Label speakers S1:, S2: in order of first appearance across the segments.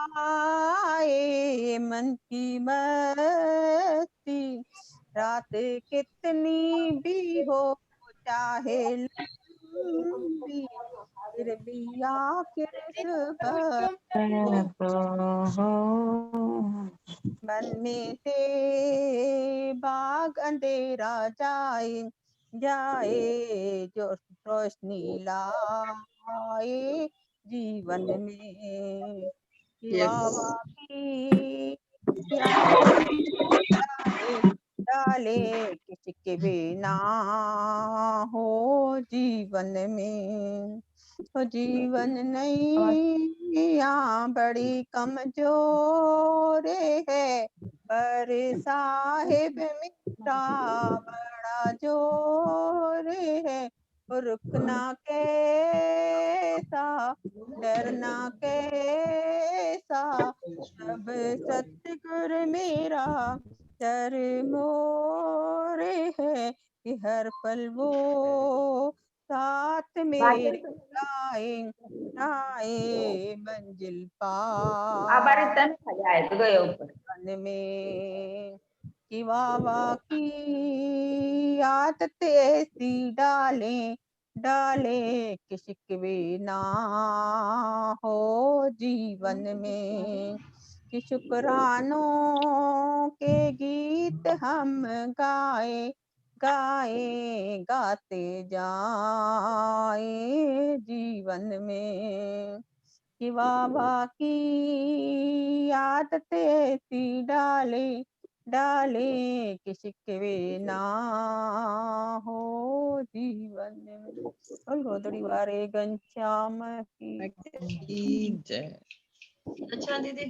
S1: लाए मन की मस्ती, रात कितनी भी हो चाहे लंबी, फिर भी आखिर सुबह मन में से बाग अंधेरा जाए, जाए जो रोशनी लाए जीवन में। वाह की डाले डाले किसी के बिना हो जीवन में, हो जीवन नहीं यहाँ बड़ी कमजोर है, पर साहिब मेरा बड़ा जोर है। रुकना कैसा, डरना कैसा, सब सतगुरु मेरा सर मोर है, कि हर पल वो साथ मेरे आए, आए मंजिल पार मन में। कि वाह की आदत ऐसी डालें, डाले कि शिकवे ना हो जीवन में, कि शुक्रानों के गीत हम गाए, गाए गाते जाए जीवन में। कि वाह की आदत ऐसी डाले, डाले कि शिकवे ना हो जीवन में। बोल गोदड़ी वारे घनश्याम की
S2: जय। अच्छा दीदी,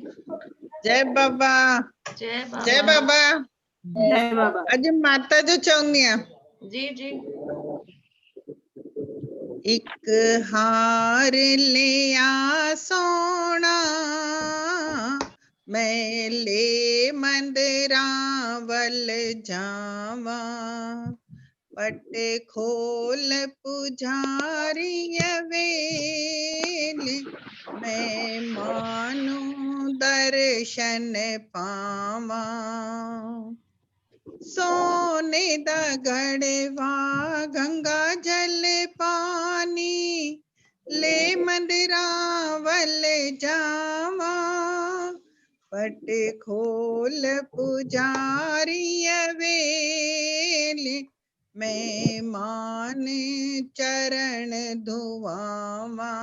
S2: जय बाबा, जय बाबा, जय बाबा, जय बाबा। अज माता जो चौंदिया जी जी। एक हार ले आ सोना, मैं ले मंदरा वल जावा, पट खोल पुजारी वेल, मैं मानू दर्शन पावा। सोने दा गढ़वा गंगा जल पानी, ले मंदिरा वल जावा, पट खोल पुजारी वेल, मैं मान चरण धुआवा।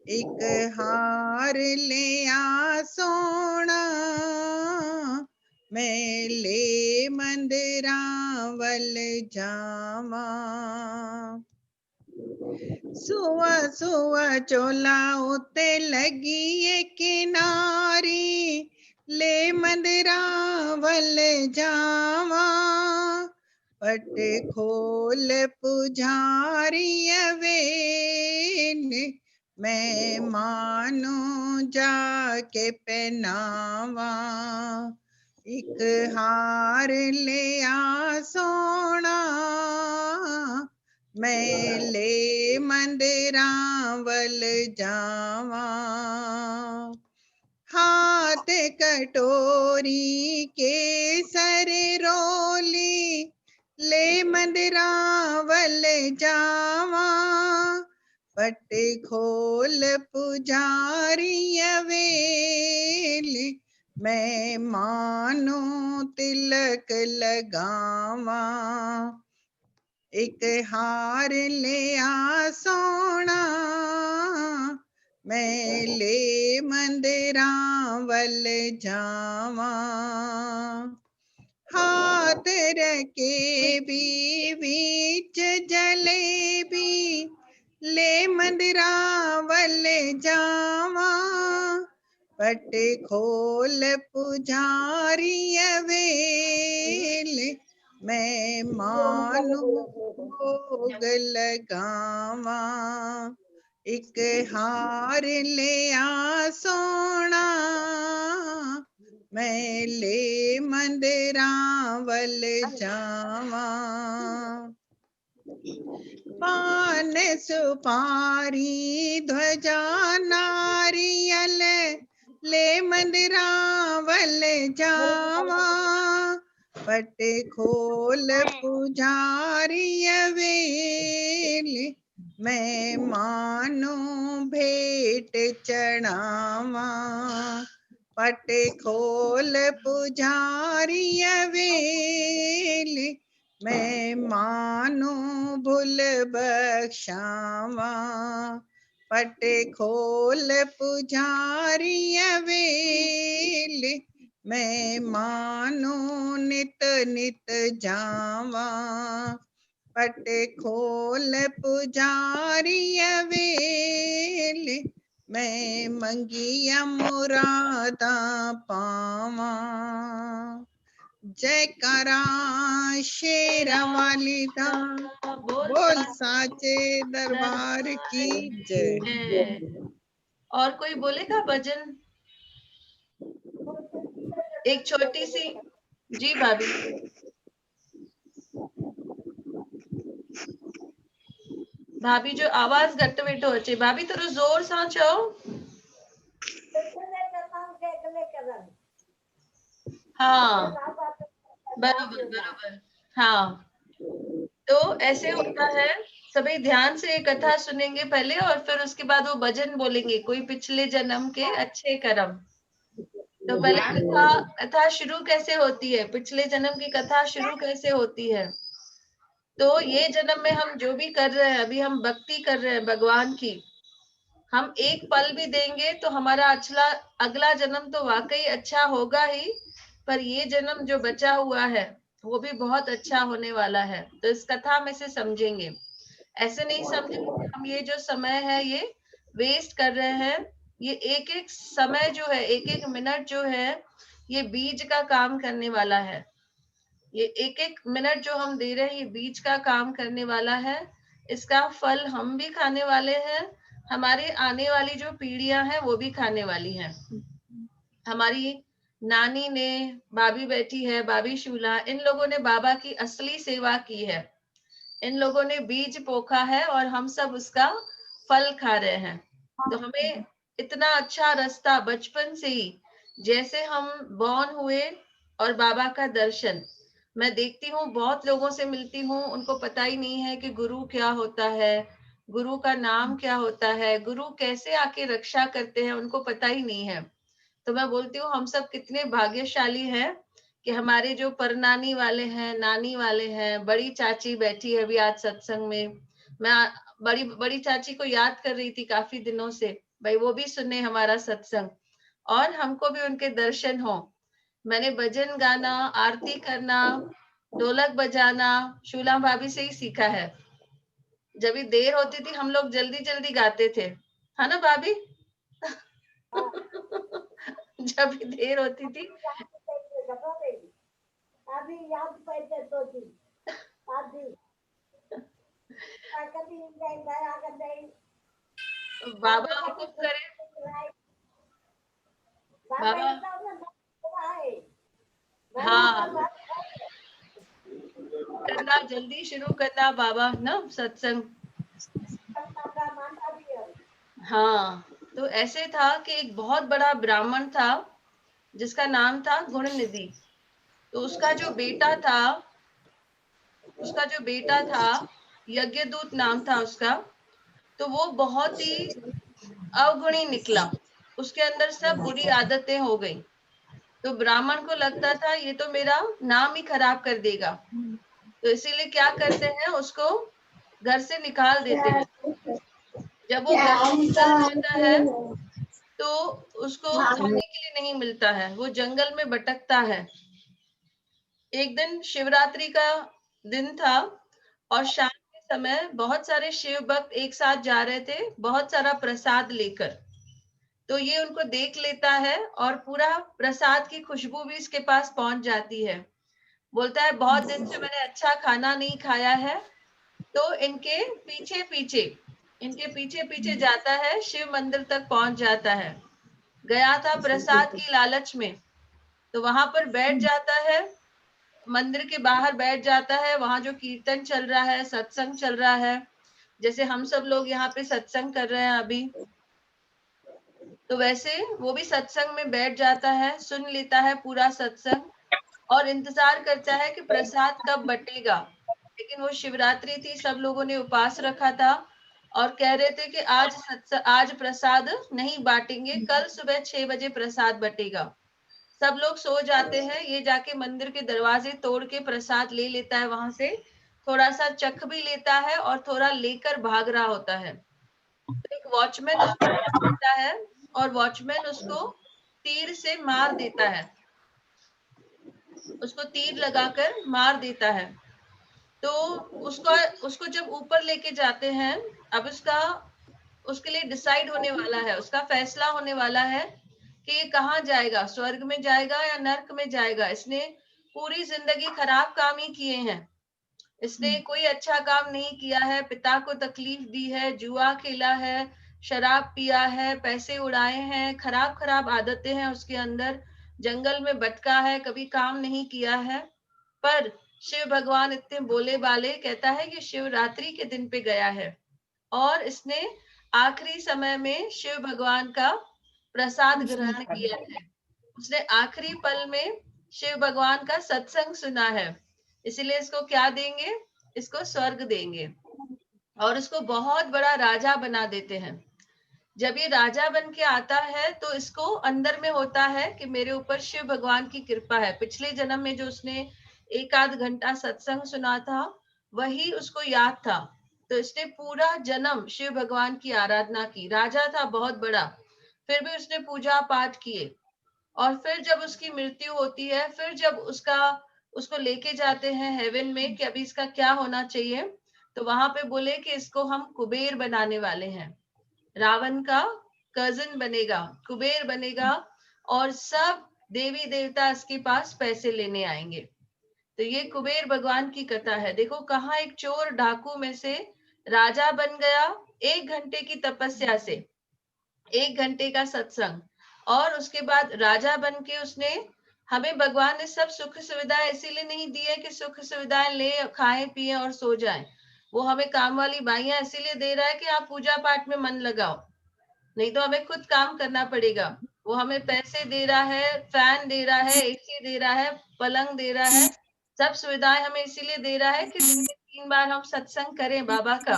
S2: एक हार ले आ सोना, मैं ले मंदिरा वल जावा। सुआ सुआ चोला उते लगी है किनारी, ले मंदिरा वल जावा, पट खोल पुजारी वेल, मैं मानो जाके पहनावा। एक हार ले आ सोना, मैं ले मंदिरा वल जावा। हाथ कटोरी केसर रोली, ले मंदिरा वल जावा, पट खोल पुजारी वेल, मैं मानो तिलक लगावा। एक हार ले आ सोना, मैं ले मंदिरा वल जावा। हाथ रखे भी बीच जलेबी, ले मंदिरा वल जावा, पट खोल पुजारी वेल, मैं मानो भोग लगावा। एक हार ले आ सोना, मैं ले मंदिरा वल जावा। पान सुपारी ध्वजा नारियल ले मंदिरावल जावा, पट खोल पुजारिय वेल, मैं मानो भेंट चढ़ावा, पट खोल पुजारिय वेल, मैं मानो भूल बख्शावा, पट खोल पुजारिय वेल, मैं मानो नित नित जावा, पट खोल पुजारिय वेल, मैं मंगिया मुरादा पावा, जयकारा शेरा वाली दा, बोल साचे दरबार की जय।
S3: और कोई बोलेगा भजन? एक छोटी सी जी भाभी। भाभी जो आवाज घट वेठो अचे, भाभी थोड़ो जोर सां चओ। हाँ बरोबर बरोबर। हाँ तो ऐसे होता है, सभी ध्यान से ये कथा सुनेंगे पहले और फिर उसके बाद वो भजन बोलेंगे, कोई पिछले जन्म के अच्छे कर्म। तो पहले कथा शुरू कैसे होती है, पिछले जन्म की कथा शुरू कैसे होती है। तो ये जन्म में हम जो भी कर रहे हैं, अभी हम भक्ति कर रहे हैं भगवान की, हम एक पल भी देंगे तो हमारा अगला जन्म तो वाकई अच्छा होगा ही, पर ये जन्म जो बचा हुआ है वो भी बहुत अच्छा होने वाला है। तो इस कथा में से समझेंगे, ऐसे नहीं समझेंगे हम ये जो समय है ये वेस्ट कर रहे हैं। ये एक एक समय जो है, एक एक मिनट जो है, ये बीज का काम करने वाला है। ये एक एक मिनट जो हम दे रहे हैं ये बीज का काम करने वाला है। इसका फल हम भी खाने वाले हैं, हमारे आने वाली जो पीढ़ियां हैं वो भी खाने वाली हैं। हमारी नानी ने, भाभी बैठी है, भाभी शूला, इन लोगों ने बाबा की असली सेवा की है। इन लोगों ने बीज पोखा है और हम सब उसका फल खा रहे हैं। तो हमें इतना अच्छा रास्ता बचपन से ही, जैसे हम बॉर्न हुए और बाबा का दर्शन, मैं देखती हूँ बहुत लोगों से मिलती हूँ, उनको पता ही नहीं है कि गुरु क्या होता है, गुरु का नाम क्या होता है, गुरु कैसे आके रक्षा करते हैं, उनको पता ही नहीं है। तो मैं बोलती हूँ हम सब कितने भाग्यशाली हैं कि हमारे जो परनानी वाले हैं, नानी वाले हैं, बड़ी चाची बैठी है अभी आज सत्संग में। मैं बड़ी बड़ी चाची को याद कर रही थी काफी दिनों से, भाई वो भी सुने हमारा सत्संग और हमको भी उनके दर्शन हो। मैंने भजन गाना, आरती करना, ढोलक बजाना शूला भाभी से ही सीखा है। जब भी देर होती थी हम लोग जल्दी जल्दी गाते थे, है ना भाभी? जब भी देर होती थी बाबा हुकुम करे, बाबा हाँ करना, जल्दी शुरू करना बाबा ना सत्संग। हाँ तो ऐसे था कि एक बहुत बड़ा ब्राह्मण था जिसका नाम था गुणनिधि। तो उसका जो बेटा था यज्ञदूत नाम था उसका, तो वो बहुत ही अवगुणी निकला, उसके अंदर सब बुरी आदतें हो गई। तो ब्राह्मण को लगता था ये तो मेरा नाम ही खराब कर देगा, तो इसीलिए क्या करते हैं, उसको घर से निकाल देते हैं। जब वो घर से निकल जाता है तो उसको खाने के लिए नहीं मिलता है, वो जंगल में भटकता है। एक दिन शिवरात्रि का दिन था और शाम के समय बहुत सारे शिव भक्त एक साथ जा रहे थे बहुत सारा प्रसाद लेकर। तो ये उनको देख लेता है और पूरा प्रसाद की खुशबू भी इसके पास पहुंच जाती है। बोलता है बहुत दिन से मैंने अच्छा खाना नहीं खाया है। तो इनके पीछे पीछे जाता है, शिव मंदिर तक पहुंच जाता है। गया था प्रसाद की लालच में, तो वहां पर बैठ जाता है, मंदिर के बाहर बैठ जाता है। वहां जो कीर्तन चल रहा है, सत्संग चल रहा है, जैसे हम सब लोग यहाँ पे सत्संग कर रहे हैं अभी, तो वैसे वो भी सत्संग में बैठ जाता है, सुन लेता है पूरा सत्संग और इंतजार करता है कि प्रसाद कब बटेगा। लेकिन वो शिवरात्रि थी, सब लोगों ने उपवास रखा था और कह रहे थे कि आज प्रसाद नहीं बांटेंगे, कल सुबह 6 बजे प्रसाद बटेगा। सब लोग सो जाते हैं, ये जाके मंदिर के दरवाजे तोड़ के प्रसाद ले लेता है, वहां से थोड़ा सा चख भी लेता है और थोड़ा लेकर भाग रहा होता है। तो एक वॉचमैन उसको पकड़ता है और वॉचमैन उसको तीर से मार देता है, उसको तीर लगाकर मार देता है। तो उसको जब ऊपर लेके जाते हैं, अब उसके लिए डिसाइड होने वाला है, उसका फैसला होने वाला है कि ये कहाँ जाएगा, स्वर्ग में जाएगा या नर्क में जाएगा। इसने पूरी जिंदगी खराब काम ही किए हैं, इसने कोई अच्छा काम नहीं किया है, पिता को तकलीफ दी है, जुआ खेला है, शराब पिया है, पैसे उड़ाए हैं, खराब खराब आदतें हैं उसके अंदर, जंगल में भटका है, कभी काम नहीं किया है। पर शिव भगवान इतने बोले बाले, कहता है कि शिवरात्रि के दिन पे गया है और इसने आखिरी समय में शिव भगवान का प्रसाद ग्रहण किया है। उसने आखिरी पल में शिव भगवान का सत्संग सुना है, इसीलिए इसको क्या देंगे, इसको स्वर्ग देंगे और इसको बहुत बड़ा राजा बना देते हैं। जब ये राजा बन के आता है तो इसको अंदर में होता है कि मेरे ऊपर शिव भगवान की कृपा है। पिछले जन्म में जो उसने 1 आध घंटा सत्संग सुना था वही उसको याद था, तो इसने पूरा जन्म शिव भगवान की आराधना की। राजा था बहुत बड़ा, फिर भी उसने पूजा पाठ किए। और फिर जब उसकी मृत्यु होती है, फिर जब उसको लेके जाते हैं हेवन में कि अभी इसका क्या होना चाहिए, तो वहां पे बोले कि इसको हम कुबेर बनाने वाले हैं, रावण का कजिन बनेगा, कुबेर बनेगा और सब देवी देवता इसके पास पैसे लेने आएंगे। तो ये कुबेर भगवान की कथा है। देखो कहाँ एक चोर डाकू में से राजा बन गया 1 घंटे की तपस्या से, 1 घंटे का सत्संग, और उसके बाद राजा बन के उसने, हमें भगवान ने सब सुख सुविधाएं इसीलिए नहीं दी है कि सुख सुविधाएं ले, खाएं पिए और सो जाएं। वो हमें काम वाली बाइयां इसीलिए दे रहा है कि आप पूजा पाठ में मन लगाओ, नहीं तो हमें खुद काम करना पड़ेगा। वो हमें पैसे दे रहा है, फैन दे रहा है, एसी दे रहा है, पलंग दे रहा है, सब सुविधाएं हमें इसीलिए दे रहा है कि दिन में 3 बार हम सत्संग करें बाबा का।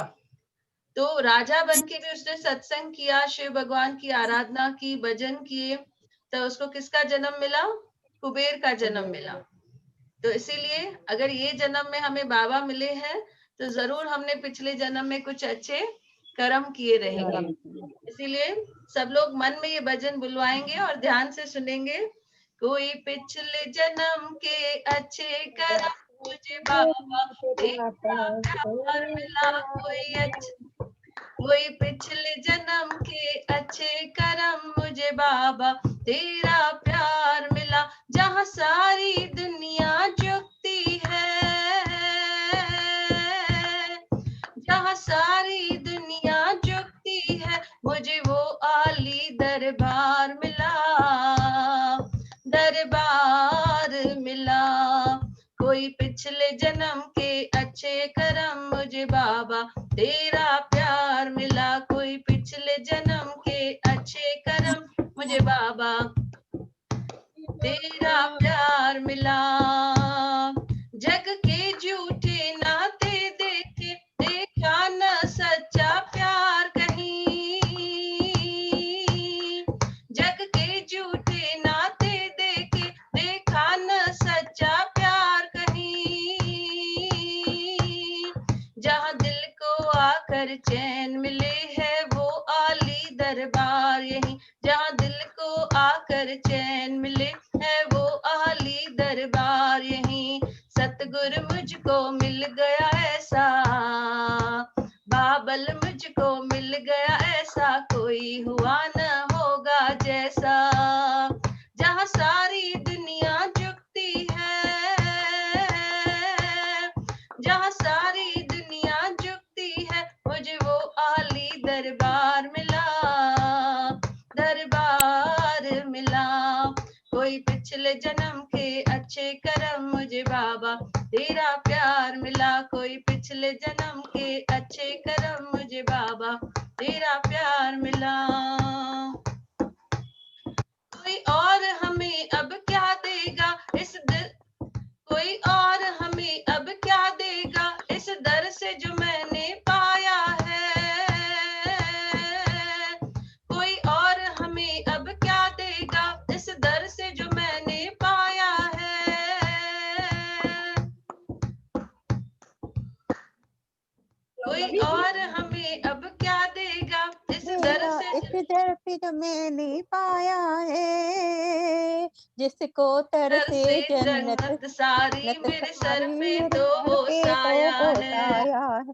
S3: तो राजा बन के भी उसने सत्संग किया, शिव भगवान की आराधना की, भजन किए, तो उसको किसका जन्म मिला, कुबेर का जन्म मिला। तो इसीलिए अगर ये जन्म में हमें बाबा मिले हैं तो जरूर हमने पिछले जन्म में कुछ अच्छे कर्म किए रहेंगे। इसीलिए सब लोग मन में ये भजन बुलवाएंगे और ध्यान से सुनेंगे। कोई पिछले जन्म के अच्छे कर्म मुझे बाबा तेरा प्यार मिला, कोई पिछले जन्म के अच्छे कर्म मुझे बाबा तेरा प्यार मिला। जहाँ सारी दुनिया झुकती है, जहाँ सारी दुनिया झुकती है, मुझे वो आली दरबार मिला, दरबार मिला। कोई पिछले जन्म के अच्छे कर्म मुझे बाबा तेरा प्यार मिला, कोई पिछले जन्म के अच्छे कर्म मुझे बाबा तेरा प्यार मिला। जग के झूठे नाते देखे, देखा न सच्चा प्यार कहीं, जग के झूठे नाते देखे, देखा न सच्चा प्यार कहीं। जहाँ दिल को आकर चैन मिले है वो आली दरबार यही, जहाँ दिल को आकर चैन मिले है वो आली दरबार यही। सतगुरु मुझको मिल गया ऐसा, बाबल मुझको मिल गया ऐसा, कोई हुआ न होगा जैसा। जहाँ सारी दुनिया झुकती है, जहाँ सारी दुनिया झुकती है, मुझे वो आली दरबार मिला, दरबार मिला। कोई पिछले जन्म के अच्छे कर्म मुझे बाबा तेरा प्यार मिला, कोई पिछले जन्म के अच्छे कर्म
S1: जिधर फिर मैंने पाया है, जिसको तरसे जन्नत
S3: सारी मेरे सर
S1: सारी
S3: पे
S1: मेरे
S3: तो
S1: सर
S3: वो
S1: पे तो
S3: साया
S1: वो
S3: है,
S1: साया है।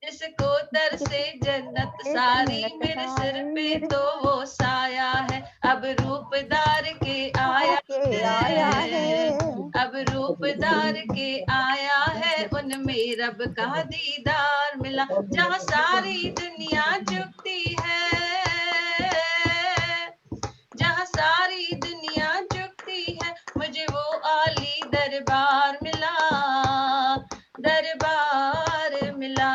S3: जिसको तरसे जन्नत सारी
S1: जन्नत
S3: मेरे सिर
S1: सारी
S3: पे
S1: मेरे
S3: तो वो साया है। अब रूपदार के आया
S1: के आया है।
S3: है, अब रूपदार के आया है, उनमें रब का दीदार मिला। जहाँ सारी दुनिया झुकती है, जहाँ सारी दुनिया झुकती है, मुझे वो आली दरबार मिला, दरबार मिला।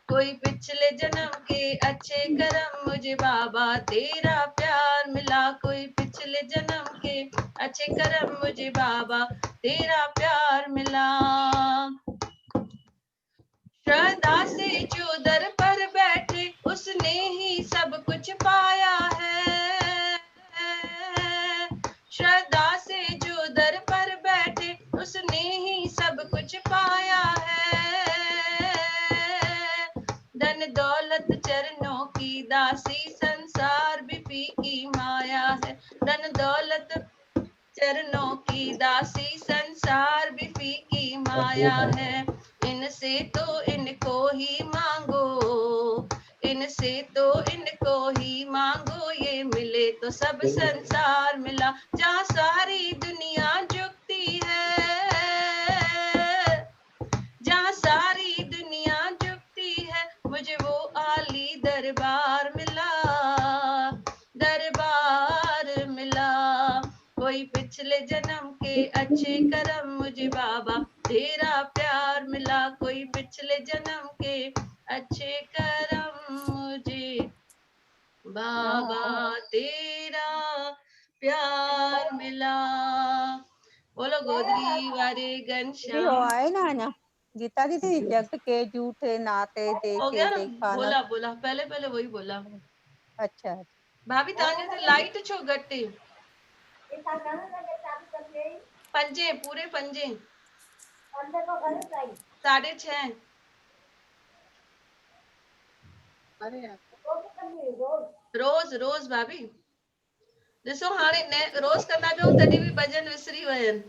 S3: कोई पिछले जन्म के अच्छे कर्म, मुझे बाबा तेरा प्यार मिला। कोई पिछले जन्म के अच्छे कर्म, मुझे बाबा तेरा प्यार मिला। श्रद्धा से जो दर पर बैठे, उसने ही सब कुछ पाया है। श्रद्धा से जो दर पर बैठे, उसने ही सब कुछ पाया है। धन दौलत चरणों की दासी, संसार भी फीकी माया है। धन दौलत चरणों की दासी, संसार भी फीकी माया है। इनसे तो इनको ही मांगो, इनसे तो इनको ही मांगो, ये मिले तो सब संसार मिला। जहाँ सारी दुनिया झुकती है, जहाँ सारी दुनिया झुकती है, मुझे वो आली दरबार मिला, दरबार मिला। कोई पिछले जन्म के अच्छे कर्म, मुझे बाबा तेरा प्यार मिला। कोई पिछले जन्म के अच्छे कर्म, मुझे बाबा तेरा प्यार मिला। बोलो गोदरी वारे
S1: हो
S3: घनश्याम।
S1: आए ना गीता दीदी, जग के झूठे नाते
S3: हो
S1: देखे
S3: गया ना,
S1: देखा न।
S3: बोला बोला, पहले पहले वही बोला।
S1: अच्छा
S3: भाभी ताने से लाइट छो गट्टी, पंजे पूरे पंजे 6:30। रोज रोज भाभी ॾिसो हाणे रोज कंदा पियूं तॾहिं बि भजन विसरी विया आहिनि।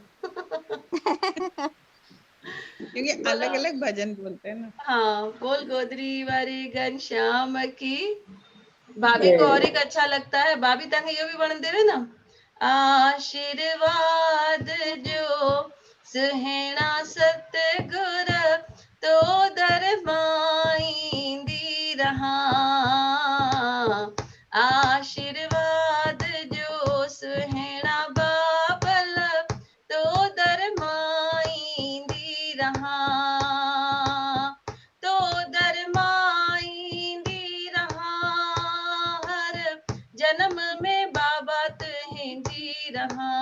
S2: क्योंकि अलग अलग भजन बोलते हैं ना।
S3: हाँ, बोल गोदरी वारी घनश्याम की। भाभी को और एक अच्छा लगता है, भाभी तंग ये भी बन दे रहे ना, आशीर्वाद जो सुहेना सतगुर तो दरमाईंदी रहा। आशीर्वाद जो सुहेना बाबल तो दरमाईंदी रहा, तो दरमाईंदी रहा। हर जन्म में बाबा तुहें जी रहा,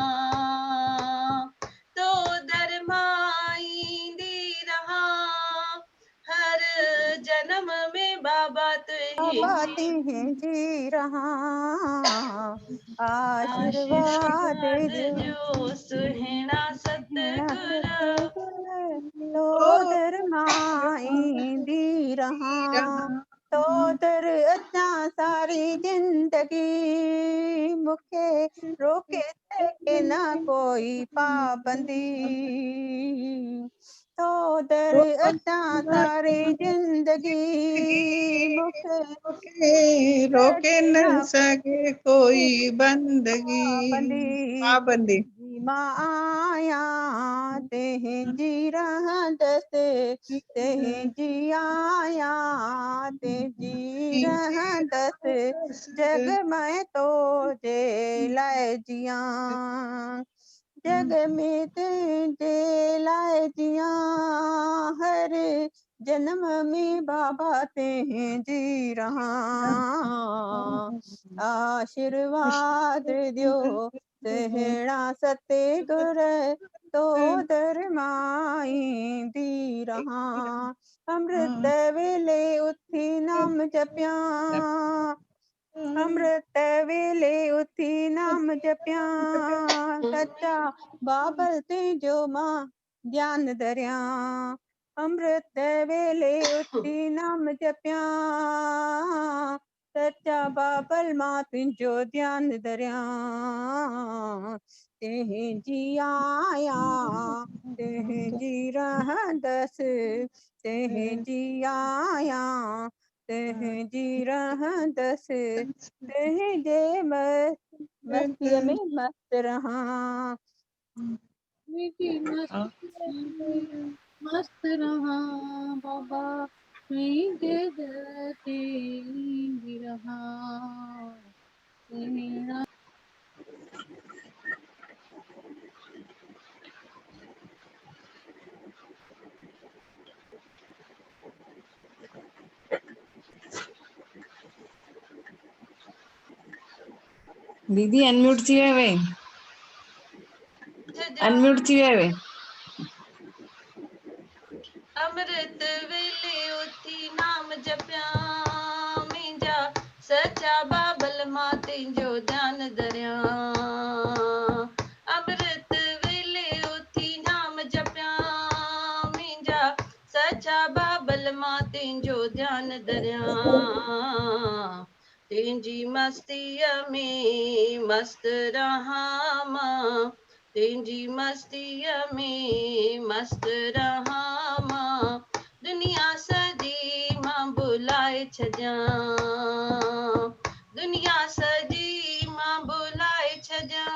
S3: तो दरमाईंदी रहा। हर जन्म में बाबा तुहें
S1: बाती है जी रहा। आशीर्वाद
S3: जो सुहेना सतगुर
S1: तो दरमाईंदी रहा। तो दर अचा सारी जिंदगी, मुखे रोके के ना कोई पाबंदी। तो दर अचा सारी जिंदगी, मुखे
S2: रोके न सके कोई बंदगी, पाबंदी।
S1: माँ आया तेह जी रहा दसे, तेह जी आया तेह जी रहा दस। जग में तो जे लाए जिया, जग में ते लाए जिया। हर जन्म में बाबा ते जी रहा। आशीर्वाद दियो सहणा सतगुर तो दरमाईंदी रहा। अमृत वेले उठी नाम जपिया, अमृत वेले उठी नाम जपिया। सच्चा बाबल ते जो मां ज्ञान दरिया। अमृत वेले उठी नाम जपिया, सच्चा बाबल मां तुंहिंजो ध्यान धरिया तेहे जी आया तेहे जी रहंदसि तेहे जी आया तेहे जी रहंदसि तेहे जे मस्तीअ में मस्त रहा।
S4: मस्त रहा बाबा तुझे दर ते भी रहा मेरा।
S5: दीदी अनम्यूट थी वे अनम्यूट थी वे
S3: अमृत वेले उथी नाम जपिया मुंहिंजा सचा बाबल मां तुंहिंजो ध्यान धरिया। अमृत वेले उथी नाम जपिया मुंहिंजा सचा बाबल मां तुंहिंजो ध्यान धरिया। तुंहिंजी मस्तीअ में मस्त रहा मां तुंहिंजी मस्तीअ में मस्त रहा मां दुनिया सॼी मां भुलाए छॾियां दुनिया सॼी मां भुलाए छॾियां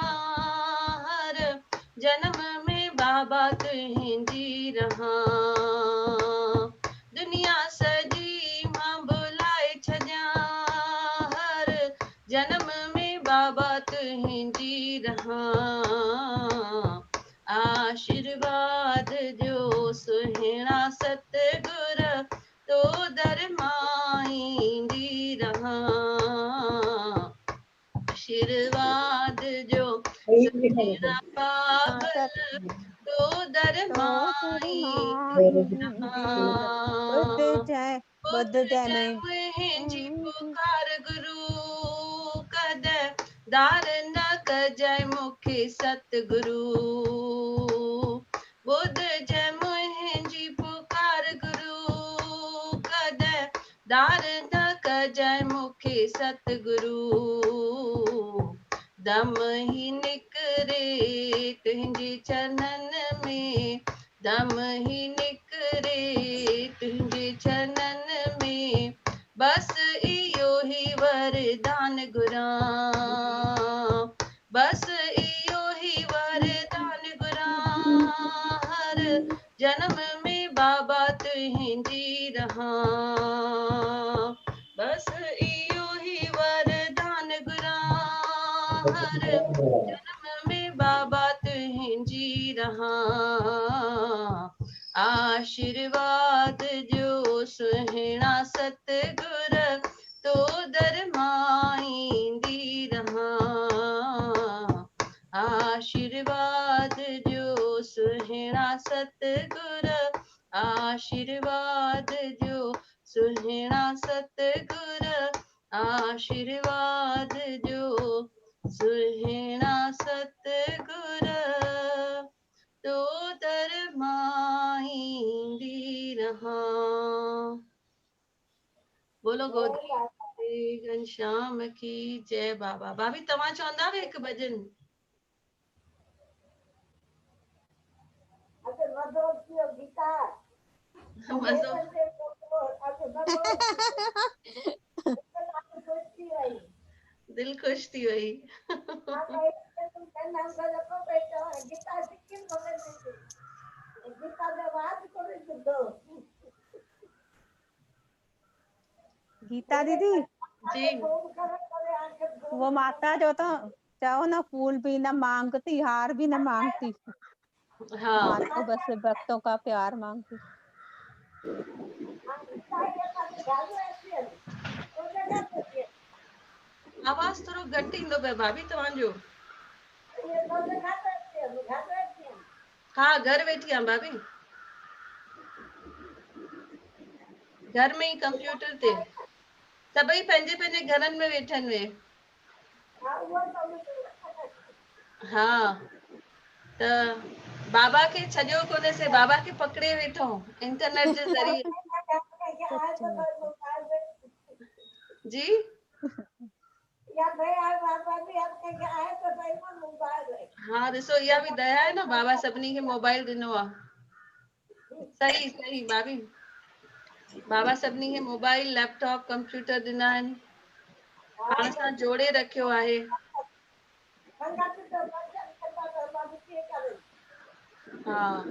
S3: हर जन्म में बाबा तुंहिंजी रहा दुनिया सॼी मां भुलाए छॾियां हर जन्म में बाबा तुंहिंजी रहा। आशीर्वाद जो सुहिणा सतगुर तो दर मां ईंदी रहा आशीर्वाद जो सुहिणा बाबल तो दर मां ईंदी रहा
S1: बुध जय में
S3: मुंहिंजी पुकार गुरु कदे दार न कजै मूंखे सतगुरु बुध जय मुंहिंजी पुकार गुरु कदे दार न कजै मूंखे सतगुरु दम ही निकरे तुंहिंजे चरणन में दम ही निकरे तुंहिंजे चरणन में बस इहो ही वरदान घुरां बस इहो ही वरदान घुरां हर जन्म में बाबा तुंहिंजी रहा बस इहो ही वरदान घुरां हर जन्म में बाबा तुंहिंजी रहा आशीर्वाद जो सुहिणा सतगुर तो दर मां ईंदी रहा आशीर्वाद जो सुहिणा सतगुर आशीर्वाद जो सुहिणा सतगुर आशीर्वाद जो सुहिणा सतगुर तो दर मां ईंदी रहा। बोलो गोदी घनश्याम की जय बाबा। भाभी तव्हां चवंदा हुआ हिकु भॼन दिल खुश थी वई
S1: गीता दीदी
S3: जी
S1: वो माता जो तो चाहो ना फूल भी ना मांगती हार भी ना मांगती
S3: हाँ
S1: माँ तो बस भक्तों का प्यार मांगती
S3: आवाज थोरो घटि ईंदो पियो भाभी तव्हांजो हाँ घर वेठी आहियां भाभी घर में ही कंप्यूटर ते सभई पंहिंजे पंहिंजे घरनि में वेठनि वे हाँ त बाबा खे छॾियो कोन्हे से बाबा खे पकड़े वेठो इंटरनेट जे ज़रिए जी हाँ ॾिसो इहा बि दया आहे न, बाबा सभिनी खे मोबाइल ॾिनो आहे। सही सही भाभी, बाबा सभिनी खे मोबाइल लैपटॉप कंप्यूटर ॾिना आहिनि, पाण सां जोड़े रखियो आहे। हाँ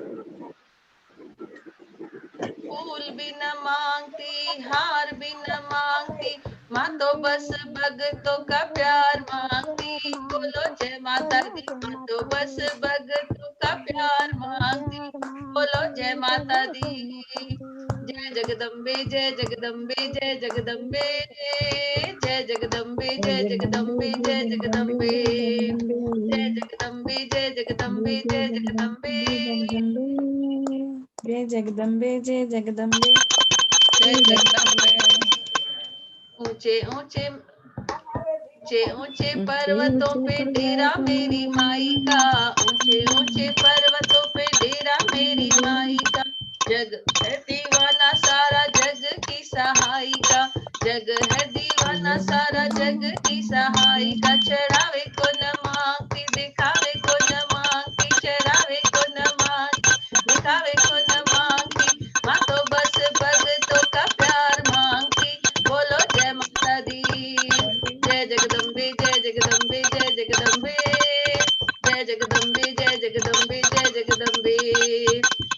S3: फूल भी न मांगती, हार भी न मांगती, माँ तो बस भगतों का प्यार मांगती। बोलो जय माता दी, माँ तो बस भगतों का प्यार मांगती। बोलो जय माता दी। जय जगदम्बे जय जगदम्बे जय जगदम्बे, जय जगदम्बे जय जगदम्बे जय जगदम्बे, जय जगदम्बे जय जगदम्बे जय जगदम्बे,
S5: जय जगदम्बे जय जगदम्बे
S2: जय जगदम्बे।
S3: ऊंचे ऊंचे ऊंचे ऊंचे पर्वतों पे डेरा मेरी माई का, ऊंचे ऊंचे पर्वतों पे डेरा मेरी माई का। जग है दीवाना सारा जग की सहाई का, जग है दीवाना सारा जग की सहाई का। चढ़ावे को न मांगती, दिखावे को न मांगती, चढ़ावे को न मांगती, दिखावे को न मांगती, माँ तो बस भगतों का प्यार मांगती। बोलो जय माता दी। जय जगदम्बे जय जगदम्बे जय जगदम्बे, जय जगदम्बे जय जगदम्बे जय जगदम्बे।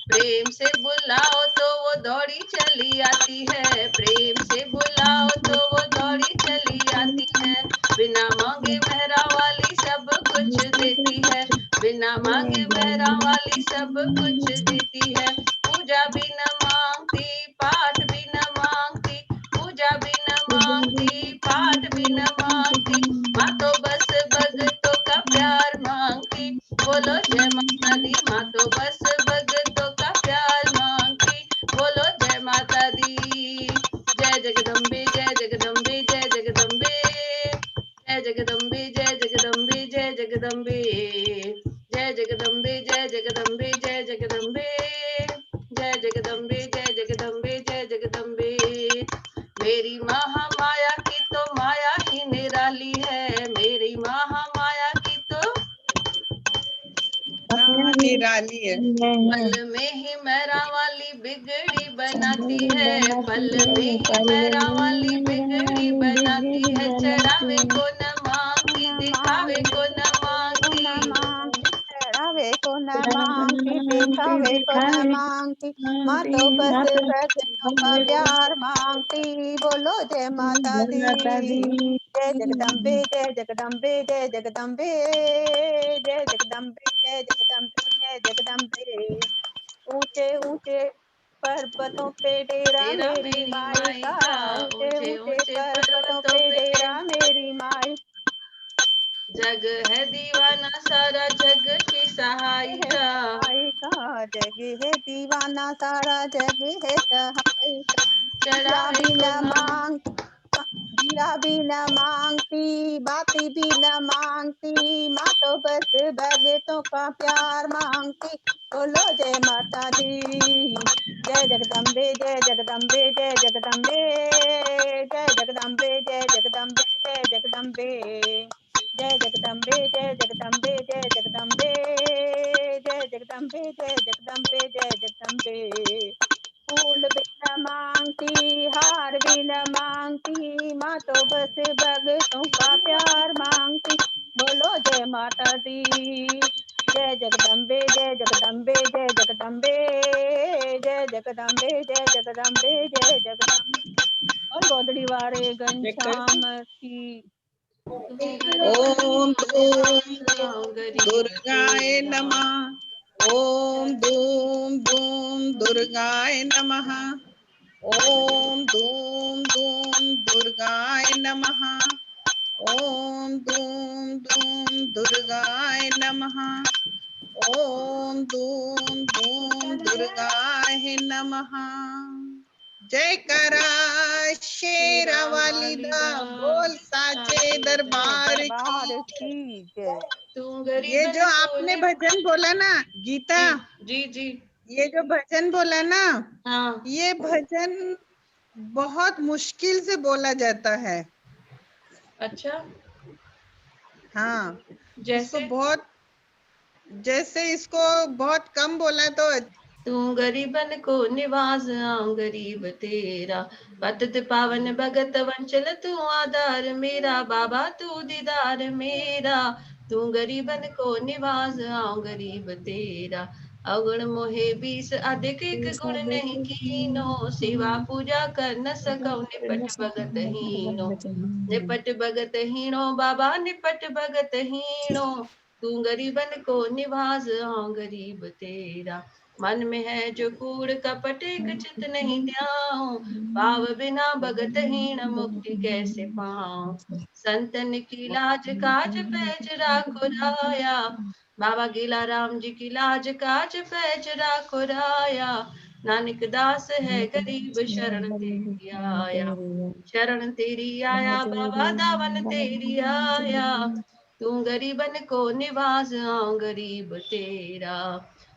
S3: प्रेम से बुलाओ तो वो दौड़ी चली आती है, प्रेम से बुलाओ तो वो दौड़ी चली आती है। बिना मांगे मेहरा वाली सब कुछ देती है, बिना मांगे मेहरा वाली सब कुछ देती है। पूजा भी न मांगती, पाठ भी न मांगती, पूजा भी न मांगती, पाठ भी न मांगती, माँ तो बस भगतों का प्यार मांगती। बोलो जय माता दी, माँ तो बस भगतों का प्यार मांगती। बोलो जय माता दी। जय जगदम्बे जय जगदम्बे जय जगदम्बे, जय जगदम्बे जय जगदम्बे जय जगदम्बे, जय जगदम्बे जय जगदम्बे जय जगदम्बे, जय जगदम्बे जय जगदम्बे जय जगदम्बे। मेरी महामाया की तो माया ही निराली है, मेरी महामाया की तो
S2: निराली है।
S3: पल में ही मेरा वाली बिगड़ी बनाती है, पल में ही मेरा वाली बिगड़ी बनाती है। चढ़ावे को न मांगती, दिखावे को न मांगती,
S1: चढ़ावे को न मांगती, दिखावे को न मांगती, माँ तो बस भक्तों का प्यार मांगती। बोलो जय माता दी। जय जगदम्बे जय जगदम्बे जय जगदम्बे, जय जगदम्बे जय जगदम्बे जय जगदम्बे। ऊंचे ऊंचे पर्वतों पे डेरा मेरी माई का, ऊंचे
S3: ऊंचे
S1: ऊंचे
S3: ऊंचे
S1: पर्वतों
S3: पर्वतों
S1: पे
S3: पे
S1: डेरा मेरी माई।
S3: जग है दीवाना सारा जग की सहाई
S1: है
S3: का,
S1: सहाय का, जग है दीवाना सारा जग है सहाय का। दिया
S3: चढ़ावे
S1: भी
S3: को
S1: न
S3: न
S1: मांग, दिया भी न मांगती, बाती भी न मांगती, माँ तो बस भगतों का प्यार मांगती। बोलो जय माता दी। जय जगदम्बे जय जगदम्बे जय जगदम्बे, जय जगदम्बे जय जगदम्बे जय जगदम्बे, जय जगदम्बे जय जगदम्बे जय जगदम्बे, जय जगदम्बे जय जगदम्बे जय जगदम्बे। फूल भी न मांगती, हार भी न मांगती, माँ तो बस भगतों का प्यार मांगती। बोलो जय माता दी। जय जगदम्बे जय जगदम्बे जय जगदम्बे, जय जगदम्बे जय जगदम्बे जय जगदम्बे। और गोदड़ी वारे
S2: चेक कर।
S1: घनश्याम की।
S2: ओम धूम धूम दुर्गाय नमः, ओम धूम धूम दुर्गाय नमः, ओम धूम धूम दुर्गाय नमः, ओम धूम धूम दुर्गाय नमः, ओम धूम धूम दुर्गाय नमः। जयकारा शेरा वाली दा, बोल साचे दरबार
S1: दरबार
S2: की।
S1: की जय।
S3: तू
S2: ये
S3: गरीबन
S2: जो
S3: को
S2: आपने
S3: ने
S2: भजन बोला ना गीता,
S3: जी जी
S2: ये जो भजन बोला ना,
S3: हाँ
S2: ये भजन बहुत मुश्किल से बोला जाता है।
S3: अच्छा
S2: हाँ
S3: जैसे
S2: इसको बहुत, जैसे इसको बहुत कम बोला तो
S3: तू गरीबन को निवाज आऊं गरीब तेरा, पतित पावन भगत वंचल तू आधार मेरा, बाबा तू दीदार मेरा, तू गरीबन को निवाज आऊं गरीब तेरा, अवगुण मोहे बीस अधिक एक गुण नहीं कीनो, सेवा पूजा कर न सकौ निपट भगत हीनो, निपट भगत हीनो बाबा निपट भगत हीनो, तू गरीबन को निवाज आऊं गरीब तेरा, मन में है जो कूड़ कपट एक चित नहीं ध्याऊं, भाव बिना भगत हीन मुक्ति कैसे पाऊं, संतन की लाज काज पैज राखो राया, बाबा गीला राम जी की लाज काज पैज राखो राया, नानक दास है गरीब शरण तेरी आया, शरण तेरी आया बाबा दावन तेरी आया, तू गरीबन को निवास आऊं गरीब तेरा,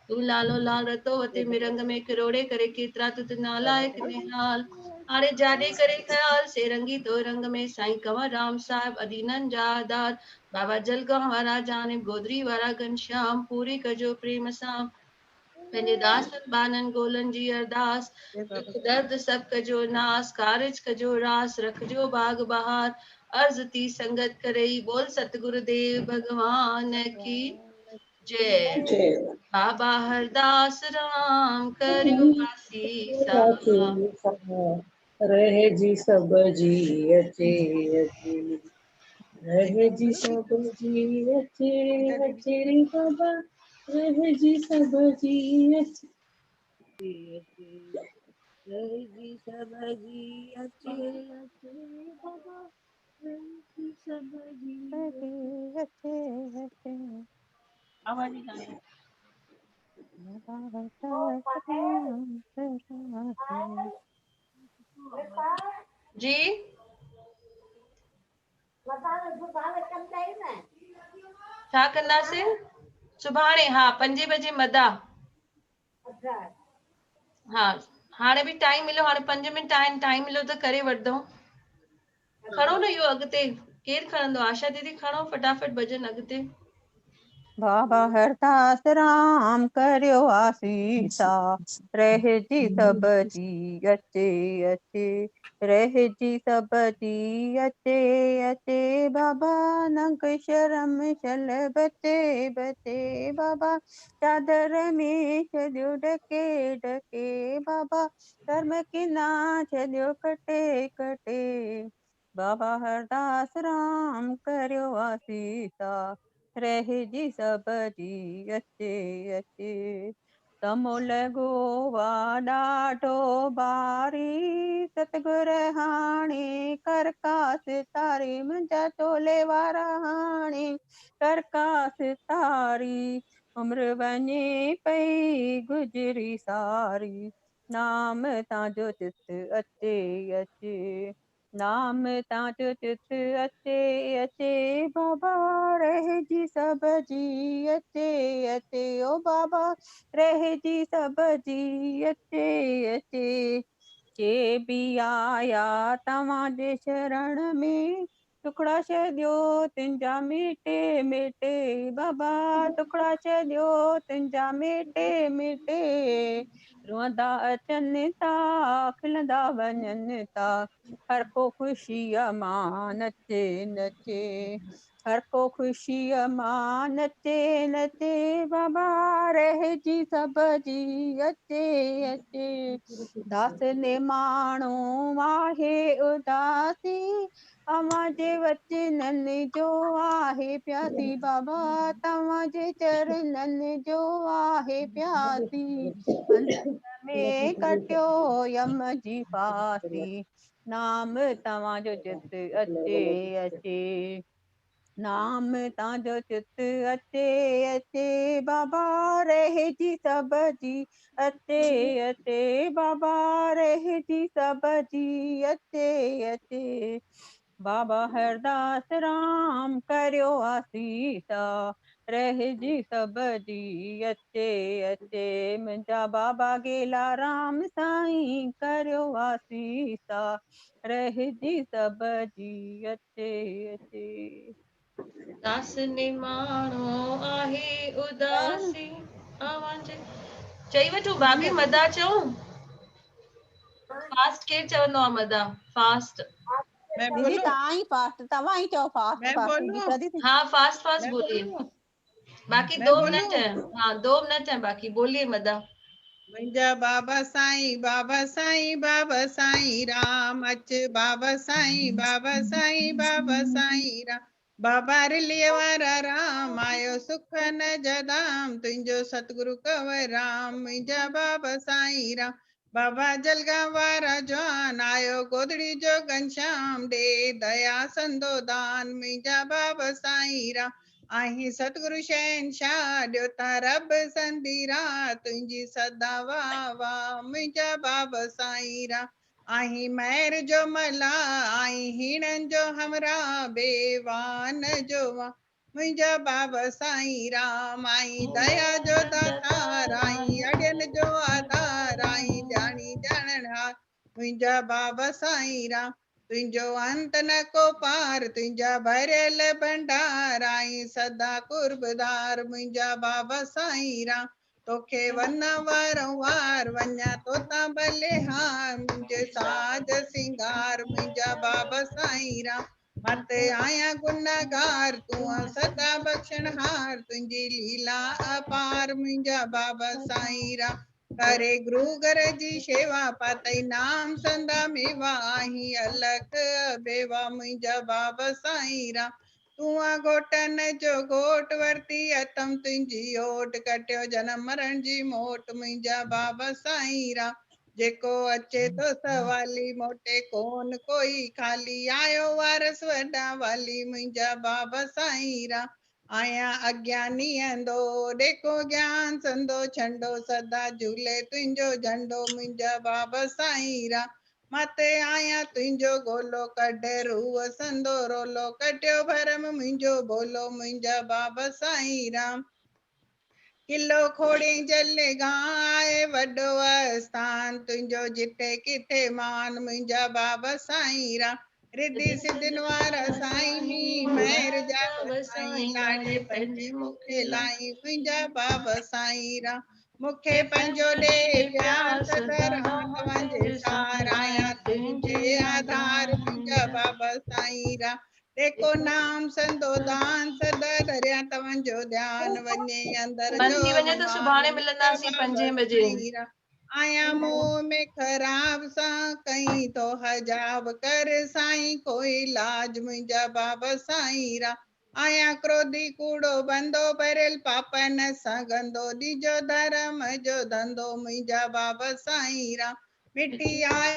S3: तू लालो लाल रतोवती मिरंग में किरोड़े करे कीतरा तुत नालायक निहाल, आड़े जाडे करे ख्याल से रंगी तो रंग में साईं कंवर राम साहब अदीनन जादार, बाबा जलगांव वारा जाने गोदरी वारा घनश्याम, पूरी कजो प्रेम साम पंहिंजे दासन बानन गोलन जी अरदास, दुख दर्द सब कजो नास, कारज कजो रास, रखजो बाग बहार, अर्ज थी संगत करई, बोल सतगुरु देव भगवान की जय। बाबा हरदास राम करियो आसीसा,
S4: रहे जी सब जी अचे अचे, रहे जी सब जी अचे अचे रे बाबा, रहे जी सब जी अचे अचे, रहे जी सब जी अचे अचे बाबा, रहे जी सब जी
S1: अच्छे
S4: आवाज ही गाने
S3: जी छा कंदासीं सुभाणे, हाँ 5 बजे मदा, हाँ हाणे बि टाइम मिलियो, हाणे 5 मिंट आहिनि, टाइम मिलियो त करे वठंदऊं, खणो न इहो अॻिते, केरु खणंदो, आशा दीदी खणो फटाफट भजन अॻिते,
S1: बाबा हरदास राम करियो आसीसा, रहे जी सब जी अचे अचे, रहे जी सब जी अचे अचे, बाबा नंग शर्म शल बचे बचे, बाबा चादर में छॾियो ढके ढके, बाबा कर्म किना छॾियो कटे कटे, बाबा हरदास राम करियो आसीसा, रहे जी सब जी अचे अचे, तमो लॻो वा ॾाढो भारी, सतगुर हाणे कर कास तारी, मुंहिंजा चोले वारा हाणे कर कास तारी, उम्र वञे पई गुजरी सारी, नाम तव्हांजो चित अचे अचे, नाम तव्हांजो चित अचे अचे, बाबा रहे जी सब जी अचे अचे, ओ बाबा रहे जी सब जी अचे अचे, के बि आया तव्हांजे शरण में, टुकड़ा छॾियो तुंहिंजा मिटे मिटे, बाबा टुकड़ा छॾियो तुंहिंजा मिटे मिटे, रोअंदा अचनि था खिलंदा वञनि था, हर को ख़ुशीअ मां नचे नचे, हर को ख़ुशीअ मां नचे नचे, बाबा रहे जी सब जी अचे अचे, दास ने माण्हू आहे उदासी, तव्हांजे वचननि जो आहे प्यासी, बाबा तव्हांजे चरणनि जो आहे प्यासी, अंधर में कटियो यम जी फांसी, नाम तव्हांजो चित अचे अचे, नाम तव्हांजो चित अचे अचे, बाबा रहे जी सब जी अचे अचे, बाबा रहे जी सब जी अचे अचे, बाबा हरदास राम करियो आसीसा, रहे जी सब जी अचे अचे, मुंहिंजा बाबा गेला राम साईं करियो आसीसा, रहे जी सब जी अचे अचे।
S3: दास निमाणो आहे उदासी आवाज़ चई वठो बाक़ी मदा चऊं फास्ट के चवंदो आहे मदा फास्ट
S2: मैं
S1: दीदी
S2: बोलूं
S1: तव्हां ही फास्ट तव्हां ही चओ फास्ट
S2: मैं
S1: फास्ट
S2: बोलूं
S1: गीता दीदी
S3: हाँ फास्ट फास्ट
S2: मैं
S3: बोलिए
S2: बोलूं
S3: बाकी
S2: मैं
S3: 2
S2: बोलूं
S3: मिनट है हाँ 2 मिनट है बाकी बोलिए मदा
S2: मुंहिंजा बाबा साईं बाबा साईं राम अच बाबा साईं राम बाबा रिलीअ वारा राम आयो सुख न जदाम तुंहिंजो सतगुरु कंवर राम मुंहिंजा बाबा साईं राम बाबा जलगांव वारा जवान आयो गोदड़ी जो घनश्याम ॾे दया संदो दान मुंहिंजा बाबा साईं राम आहीं सतगुरु शहनशाह ॾियो था रब संदीरा तुंहिंजी सदा वाह वाह मुंहिंजा बाबा साईं राम आहीं महर जो मला आहीं हीणनि जो हमरा बेवान जो वाह मुंहिंजा बाबा साईं राम आहीं दया जो दातार आहीं अड़ियन जो आधार आहीं ॼाणी ॼाणणहार मुंहिंजा बाबा साईं राम तुंहिंजो अंत न को पार तुंहिंजा भरियल भंडार आहीं सदा कुर्बदार मुंहिंजा बाबा साईं राम तोखे वन वार वञा तोता भले हार मुंहिंजे साज सिंगार मुंहिंजा बाबा साईं राम मत आया गुनहगार तूं सदा बख़्शणहार तुंहिंजी लीला अपार मुंहिंजा बाबा साईं राम करे गुरु घर जी शेवा पातई नाम संदा मेवा आहीं अलख बेवा मुंहिंजा बाबा साईं राम तूं आ घोटन जो घोट वरती अतम तुंहिंजी ओट कटियो जनम मरण जी मोट मुंहिंजा बाबा साईं राम जेको अचे तो सवाली मोटे कोन कोई खाली आयो वारस वॾा वाली मुंहिंजा बाबा साईं राम आया अज्ञानी अंधो ॾेको ज्ञान संदो छंडो सदा झूले तुंहिंजो झंडो मुंहिंजा बाबा साईं राम मते आया तुंहिंजो गोलो कढ रूह संदो रोलो कटियो भरम मुंहिंजो बोलो मुंहिंजा बाबा साईं राम किलो खोड़ी जल गाए वॾो आस्थान तुंहिंजो जिते किथे मान मुंहिंजा बाबा साईं राम रिधी सिद्धिन वारा साईं मी महर जा साईं लाड़े पंहिंजे मूंखे लाई मुंहिंजा बाबा साईं राम मूंखे पंहिंजो ॾे प्यार सदरां तव्हांजे सार आया तुंहिंजे आधार मुंहिंजा बाबा साईं राम टेको नाम संदो दान सदा दरिया तव्हांजो ध्यान वञे अंदर
S3: बंदि
S2: जो
S3: थी वञे त सुभाणे
S2: अभिमान
S3: मिलंदासीं
S2: बाबा
S3: 5 बजे
S2: साईं राम आया मुंह में खराब सां कई तो हजाब कर साईं कोई लाज मुंहिंजा बाबा साईं राम आया क्रोधी कूड़ो बंदो भरियल पापन सां गंदो ॾिजो धर्म जो धंधो मुंहिंजा बाबा साईं राम मिठी आया